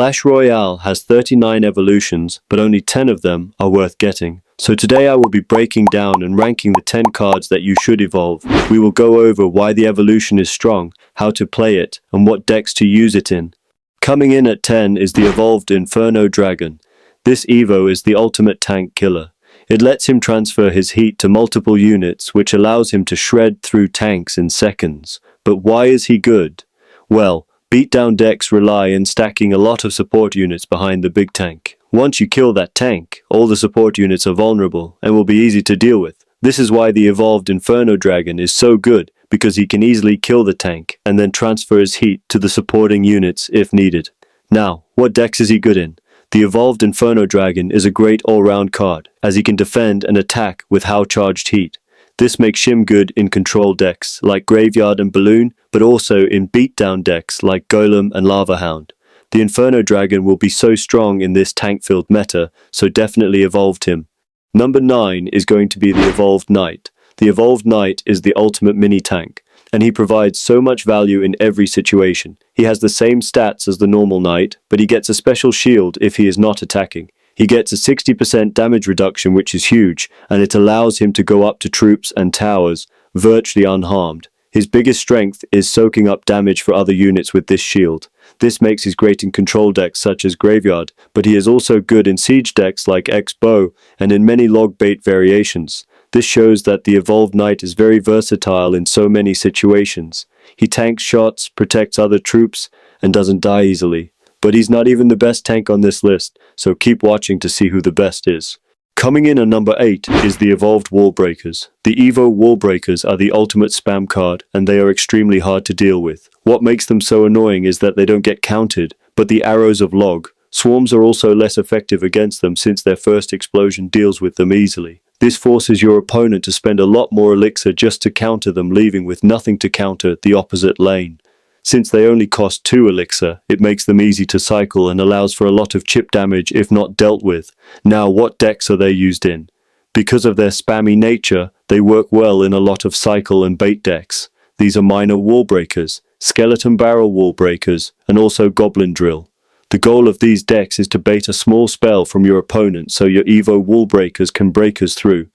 Clash Royale has 39 evolutions, but only 10 of them are worth getting. So today I will be breaking down and ranking the 10 cards that you should evolve. We will go over why the evolution is strong, how to play it, and what decks to use it in. Coming in at 10 is the evolved Inferno Dragon. This Evo is the ultimate tank killer. It lets him transfer his heat to multiple units, which allows him to shred through tanks in seconds. But why is he good? Well, beatdown decks rely on stacking a lot of support units behind the big tank. Once you kill that tank, all the support units are vulnerable and will be easy to deal with. This is why the evolved Inferno Dragon is so good, because he can easily kill the tank and then transfer his heat to the supporting units if needed. Now, what decks is he good in? The evolved Inferno Dragon is a great all-round card, as he can defend and attack with how charged heat. This makes him good in control decks like Graveyard and Balloon, but also in beatdown decks like Golem and Lava Hound. The Inferno Dragon will be so strong in this tank-filled meta, so definitely evolved him. Number 9 is going to be the Evolved Knight. The Evolved Knight is the ultimate mini-tank, and he provides so much value in every situation. He has the same stats as the normal knight, but he gets a special shield if he is not attacking. He gets a 60% damage reduction, which is huge, and it allows him to go up to troops and towers virtually unharmed. His biggest strength is soaking up damage for other units with this shield. This makes his great in control decks such as Graveyard, but he is also good in siege decks like X-Bow and in many log bait variations. This shows that the Evolved Knight is very versatile in so many situations. He tanks shots, protects other troops, and doesn't die easily. But he's not even the best tank on this list, so keep watching to see who the best is. Coming in at number 8 is the Evolved Wall Breakers. The Evo Wall Breakers are the ultimate spam card, and they are extremely hard to deal with. What makes them so annoying is that they don't get countered, but the arrows of log. Swarms are also less effective against them since their first explosion deals with them easily. This forces your opponent to spend a lot more elixir just to counter them, leaving with nothing to counter the opposite lane. Since they only cost 2 elixir, it makes them easy to cycle and allows for a lot of chip damage if not dealt with. Now, what decks are they used in? Because of their spammy nature, they work well in a lot of cycle and bait decks. These are minor wall breakers, skeleton barrel wall breakers, and also goblin drill. The goal of these decks is to bait a small spell from your opponent so your Evo wall breakers can break us through.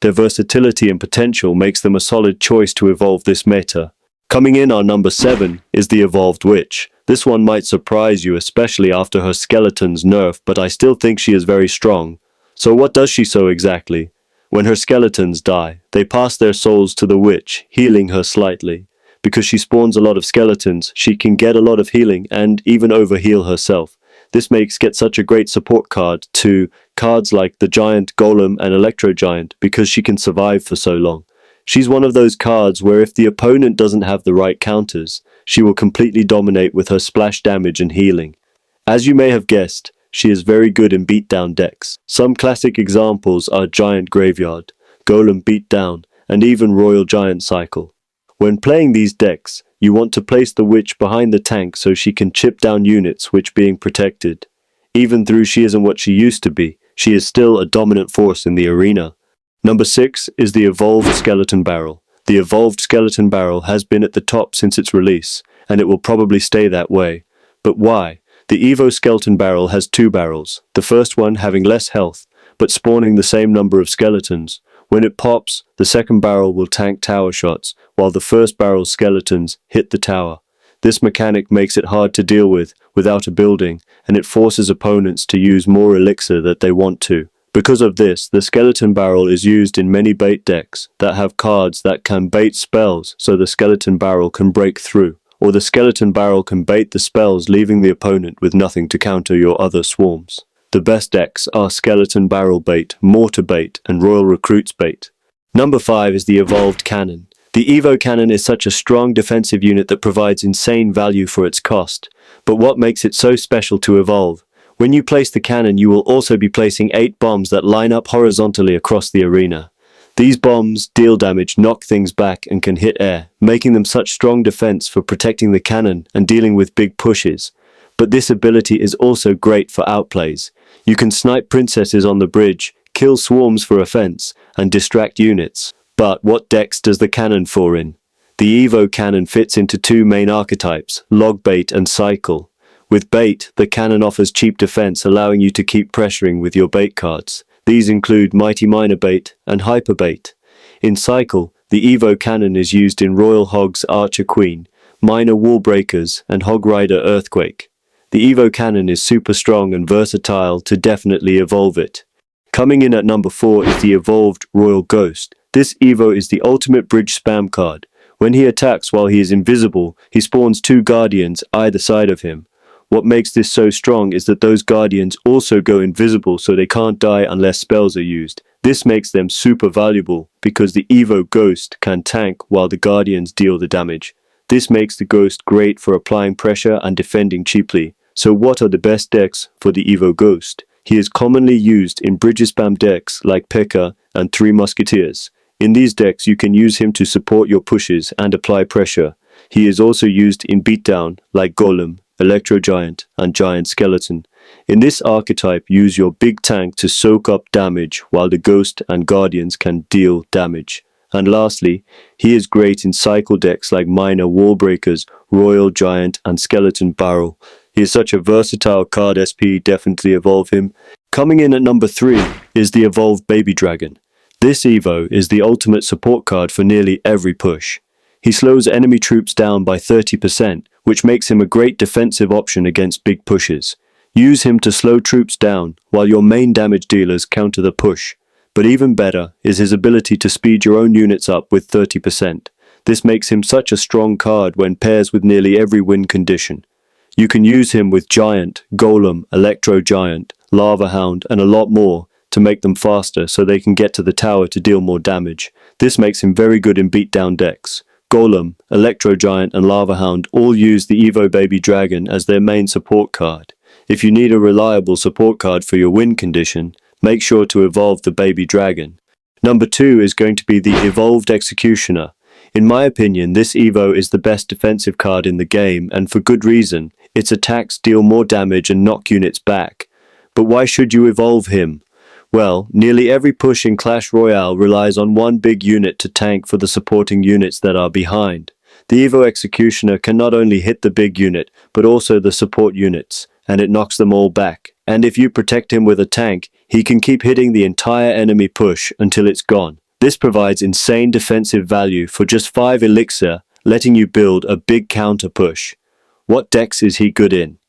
Their versatility and potential makes them a solid choice to evolve this meta. Coming in our number 7 is the Evolved Witch. This one might surprise you, especially after her skeleton's nerf, but I still think she is very strong. So what does she so exactly? When her skeletons die, they pass their souls to the witch, healing her slightly. Because she spawns a lot of skeletons, she can get a lot of healing and even overheal herself. This makes get such a great support card to cards like the Giant, Golem and Electro Giant because she can survive for so long. She's one of those cards where if the opponent doesn't have the right counters, she will completely dominate with her splash damage and healing. As you may have guessed, she is very good in beatdown decks. Some classic examples are Giant Graveyard, Golem Beatdown, and even Royal Giant Cycle. When playing these decks, you want to place the witch behind the tank so she can chip down units which being protected. Even though she isn't what she used to be, she is still a dominant force in the arena. Number 6 is the Evolved Skeleton Barrel. The Evolved Skeleton Barrel has been at the top since its release, and it will probably stay that way. But why? The Evo Skeleton Barrel has 2 barrels, the first one having less health, but spawning the same number of skeletons. When it pops, the second barrel will tank tower shots, while the first barrel's skeletons hit the tower. This mechanic makes it hard to deal with without a building, and it forces opponents to use more elixir that they want to. Because of this, the skeleton barrel is used in many bait decks that have cards that can bait spells so the skeleton barrel can break through, or the skeleton barrel can bait the spells leaving the opponent with nothing to counter your other swarms. The best decks are skeleton barrel bait, mortar bait, and royal recruits bait. Number 5 is the Evolved Cannon. The Evo Cannon is such a strong defensive unit that provides insane value for its cost. But what makes it so special to evolve? When you place the cannon, you will also be placing 8 bombs that line up horizontally across the arena. These bombs deal damage, knock things back, and can hit air, making them such strong defense for protecting the cannon and dealing with big pushes. But this ability is also great for outplays. You can snipe princesses on the bridge, kill swarms for offense, and distract units. But what decks does the cannon fall in? The Evo cannon fits into 2 main archetypes, log bait and cycle. With bait, the cannon offers cheap defense, allowing you to keep pressuring with your bait cards. These include Mighty Miner Bait and Hyper Bait. In cycle, the Evo cannon is used in Royal Hog's Archer Queen, Miner Wall Breakers, and Hog Rider Earthquake. The Evo cannon is super strong and versatile to definitely evolve it. Coming in at number 4 is the evolved Royal Ghost. This Evo is the ultimate bridge spam card. When he attacks while he is invisible, he spawns 2 guardians either side of him. What makes this so strong is that those guardians also go invisible, so they can't die unless spells are used. This makes them super valuable because the Evo Ghost can tank while the guardians deal the damage. This makes the Ghost great for applying pressure and defending cheaply. So what are the best decks for the Evo Ghost? He is commonly used in bridge spam decks like P.E.K.K.A. and Three Musketeers. In these decks you can use him to support your pushes and apply pressure. He is also used in beatdown like Golem, Electro Giant, and Giant Skeleton. In this archetype, use your big tank to soak up damage while the Ghost and Guardians can deal damage. And lastly, he is great in cycle decks like Miner Wall Breakers, Royal Giant, and Skeleton Barrel. He is such a versatile card, SP, definitely evolve him. Coming in at number 3 is the evolved Baby Dragon. This Evo is the ultimate support card for nearly every push. He slows enemy troops down by 30%, which makes him a great defensive option against big pushes. Use him to slow troops down, while your main damage dealers counter the push. But even better is his ability to speed your own units up with 30%. This makes him such a strong card when pairs with nearly every win condition. You can use him with Giant, Golem, Electro Giant, Lava Hound, and a lot more to make them faster so they can get to the tower to deal more damage. This makes him very good in beatdown decks. Golem, Electro Giant, and Lava Hound all use the Evo Baby Dragon as their main support card. If you need a reliable support card for your win condition, make sure to evolve the Baby Dragon. Number 2 is going to be the Evolved Executioner. In my opinion, this Evo is the best defensive card in the game, and for good reason. Its attacks deal more damage and knock units back. But why should you evolve him? Well, nearly every push in Clash Royale relies on one big unit to tank for the supporting units that are behind. The Evo Executioner can not only hit the big unit, but also the support units, and it knocks them all back. And if you protect him with a tank, he can keep hitting the entire enemy push until it's gone. This provides insane defensive value for just 5 elixir, letting you build a big counter push. What decks is he good in?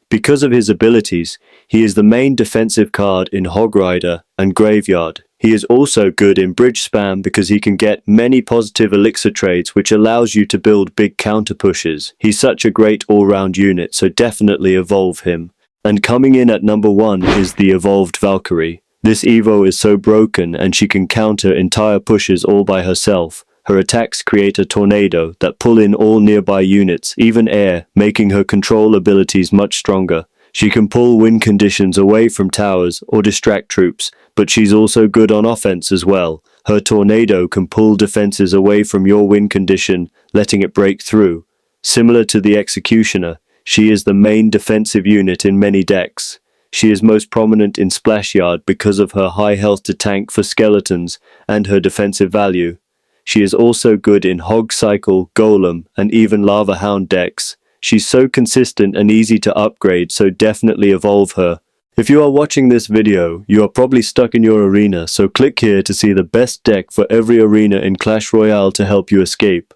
Because of his abilities, he is the main defensive card in Hog Rider and Graveyard. He is also good in bridge spam because he can get many positive elixir trades, which allows you to build big counter pushes. He's such a great all-round unit, so definitely evolve him. And coming in at number 1 is the evolved Valkyrie. This Evo is so broken and she can counter entire pushes all by herself. Her attacks create a tornado that pull in all nearby units, even air, making her control abilities much stronger. She can pull win conditions away from towers or distract troops, but she's also good on offense as well. Her tornado can pull defenses away from your win condition, letting it break through. Similar to the Executioner, she is the main defensive unit in many decks. She is most prominent in Splash Yard because of her high health to tank for skeletons and her defensive value. She is also good in Hog Cycle, Golem, and even Lava Hound decks. She's so consistent and easy to upgrade, so definitely evolve her. If you are watching this video, you are probably stuck in your arena, so click here to see the best deck for every arena in Clash Royale to help you escape.